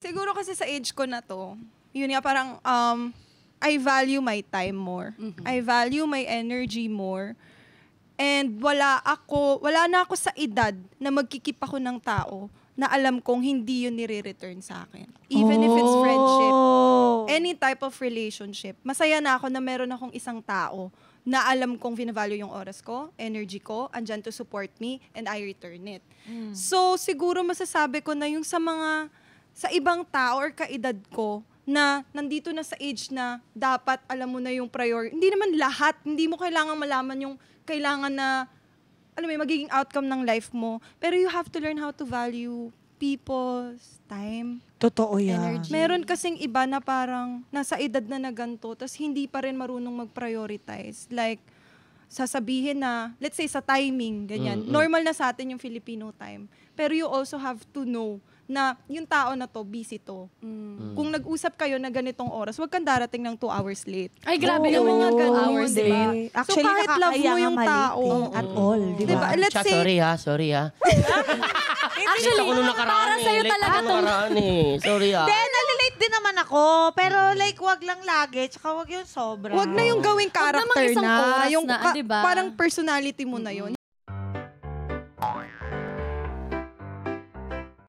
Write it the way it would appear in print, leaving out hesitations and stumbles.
Siguro kasi sa age ko na to, yun nga parang I value my time more. I value my energy more. And wala na ako sa edad na magkikip ako ng tao na alam kong hindi yun nire-return sa akin. Even if it's friendship, any type of relationship. Masaya na ako na meron akong isang tao na alam kong vina-value yung oras ko, energy ko, andyan to support me, and I return it. So, siguro masasabi ko na yung sa ibang tao or kaedad ko, na nandito na sa age na dapat alam mo na yung priority. Hindi naman lahat, hindi mo kailangan malaman yung kailangan na, alam mo, magiging outcome ng life mo. Pero you have to learn how to value people's time. Totoo yan. Energy. Meron kasing iba na parang nasa edad na ganito, tapos hindi pa rin marunong mag-prioritize. Like, sasabihin na, let's say sa timing, ganyan. Normal na sa atin yung Filipino time. Pero you also have to know na yung tao na to, busy to. Kung nag-usap kayo na ganitong oras, huwag kang darating ng 2 hours late. Ay, grabe naman yung 2 hours late. Actually, so, kahit love mo yung tao. At all, di ba? Let's say, sorry ha. Actually, para sa'yo talaga to. Sorry ha. Then, nalilate din naman ako. Pero like, wag lang lagi. Tsaka wag yung sobra. wag na yung gawing character isang na. oras Yung na, diba? parang personality mo na yun.